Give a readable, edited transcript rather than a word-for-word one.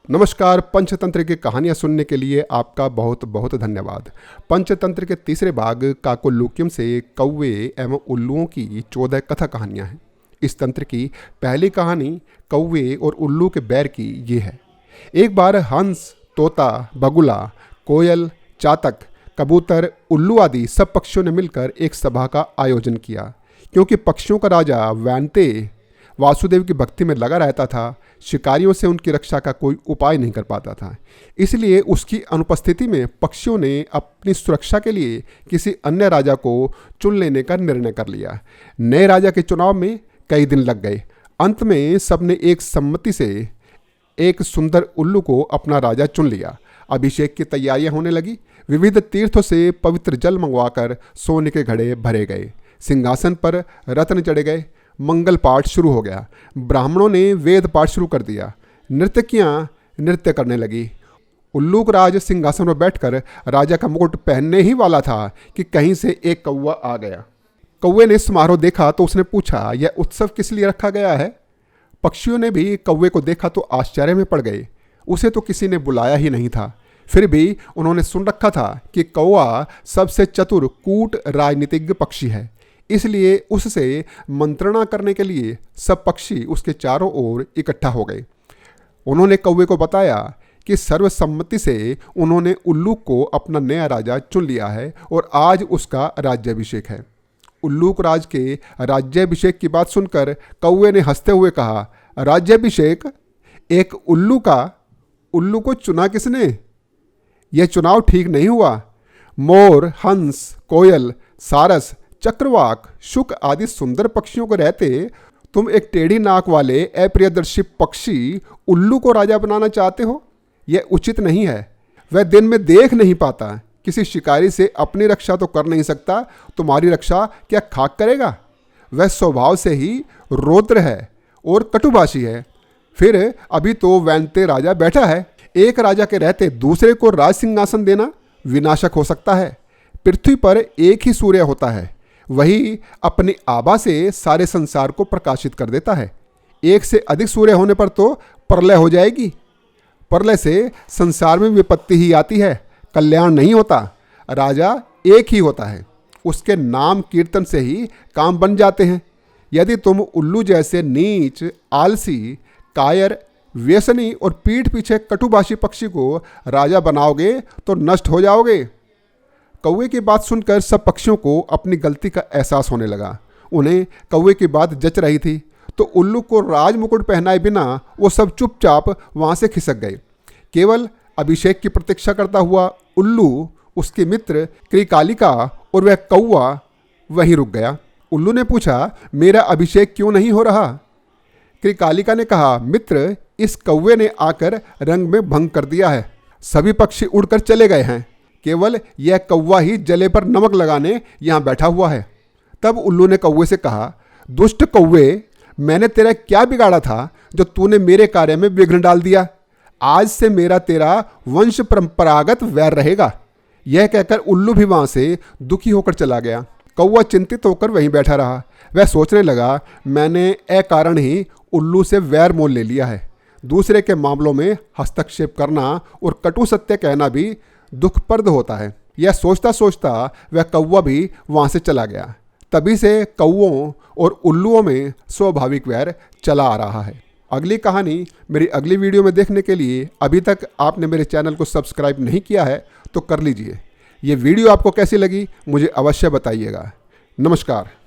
नमस्कार। पंचतंत्र की कहानियाँ सुनने के लिए आपका बहुत बहुत धन्यवाद। पंचतंत्र के तीसरे भाग काकोलुक्यम से कौवे एवं उल्लुओं की 14 कथा कहानियाँ हैं। इस तंत्र की पहली कहानी कौवे और उल्लू के बैर की ये है। एक बार हंस, तोता, बगुला, कोयल, चातक, कबूतर, उल्लू आदि सब पक्षियों ने मिलकर एक सभा का आयोजन किया। क्योंकि पक्षियों का राजा वैनते वासुदेव की भक्ति में लगा रहता था, शिकारियों से उनकी रक्षा का कोई उपाय नहीं कर पाता था। इसलिए उसकी अनुपस्थिति में पक्षियों ने अपनी सुरक्षा के लिए किसी अन्य राजा को चुन लेने का निर्णय कर लिया। नए राजा के चुनाव में कई दिन लग गए। अंत में सबने एक सम्मति से एक सुंदर उल्लू को अपना राजा चुन लिया। अभिषेक की तैयारियां होने लगी। विविध तीर्थों से पवित्र जल मंगवाकर सोने के घड़े भरे गए। सिंहासन पर रत्न चढ़े गए। मंगल पाठ शुरू हो गया। ब्राह्मणों ने वेद पाठ शुरू कर दिया। नर्तकियां नृत्य करने लगी। उल्लूक राज सिंहासन पर बैठकर राजा का मुकुट पहनने ही वाला था कि कहीं से एक कौवा आ गया। कौवे ने समारोह देखा तो उसने पूछा, यह उत्सव किस लिए रखा गया है? पक्षियों ने भी कौवे को देखा तो आश्चर्य में पड़ गए। उसे तो किसी ने बुलाया ही नहीं था। फिर भी उन्होंने सुन रखा था कि कौवा सबसे चतुर कूट राजनीतिज्ञ पक्षी है। इसलिए उससे मंत्रणा करने के लिए सब पक्षी उसके चारों ओर इकट्ठा हो गए। उन्होंने कौवे को बताया कि सर्वसम्मति से उन्होंने उल्लू को अपना नया राजा चुन लिया है और आज उसका राज्याभिषेक है। उल्लूक राज के राज्याभिषेक की बात सुनकर कौवे ने हंसते हुए कहा, राज्याभिषेक? एक उल्लू का? उल्लू को चुना किसने? यह चुनाव ठीक नहीं हुआ। मोर, हंस, कोयल, सारस, चक्रवाक, शुक आदि सुंदर पक्षियों को रहते तुम एक टेढ़ी नाक वाले अप्रियदर्शी पक्षी उल्लू को राजा बनाना चाहते हो? यह उचित नहीं है। वह दिन में देख नहीं पाता, किसी शिकारी से अपनी रक्षा तो कर नहीं सकता, तुम्हारी रक्षा क्या खाक करेगा? वह स्वभाव से ही रौद्र है और कटुभाषी है। फिर अभी तो वैनते राजा बैठा है। एक राजा के रहते दूसरे को राज सिंहासन देना विनाशक हो सकता है। पृथ्वी पर एक ही सूर्य होता है, वही अपनी आभा से सारे संसार को प्रकाशित कर देता है। एक से अधिक सूर्य होने पर तो प्रलय हो जाएगी। प्रलय से संसार में विपत्ति ही आती है, कल्याण नहीं होता। राजा एक ही होता है, उसके नाम कीर्तन से ही काम बन जाते हैं। यदि तुम उल्लू जैसे नीच, आलसी, कायर, व्यसनी और पीठ पीछे कटुभाषी पक्षी को राजा बनाओगे तो नष्ट हो जाओगे। कौवे की बात सुनकर सब पक्षियों को अपनी गलती का एहसास होने लगा। उन्हें कौवे की बात जच रही थी तो उल्लू को राज मुकुट पहनाए बिना वो सब चुपचाप वहाँ से खिसक गए। केवल अभिषेक की प्रतीक्षा करता हुआ उल्लू, उसके मित्र क्रिकालिका और वह कौवा वहीं रुक गया। उल्लू ने पूछा, मेरा अभिषेक क्यों नहीं हो रहा? क्रिकालिका ने कहा, मित्र, इस कौवे ने आकर रंग में भंग कर दिया है। सभी पक्षी उड़कर चले गए हैं, केवल यह कौवा ही जले पर नमक लगाने यहाँ बैठा हुआ है। तब उल्लू ने कौवे से कहा, दुष्ट कौवे, मैंने तेरा क्या बिगाड़ा था जो तूने मेरे कार्य में विघ्न डाल दिया? आज से मेरा तेरा वंश परंपरागत वैर रहेगा। यह कहकर उल्लू भी वहाँ से दुखी होकर चला गया। कौवा चिंतित होकर वहीं बैठा रहा। वह सोचने लगा, मैंने अकारण ही उल्लू से वैर मोल ले लिया है। दूसरे के मामलों में हस्तक्षेप करना और कटु सत्य कहना भी दुखप्रद होता है। यह सोचता सोचता वह कौवा भी वहाँ से चला गया। तभी से कौवों और उल्लुओं में स्वाभाविक वैर चला आ रहा है। अगली कहानी मेरी अगली वीडियो में देखने के लिए अभी तक आपने मेरे चैनल को सब्सक्राइब नहीं किया है तो कर लीजिए। ये वीडियो आपको कैसी लगी मुझे अवश्य बताइएगा। नमस्कार।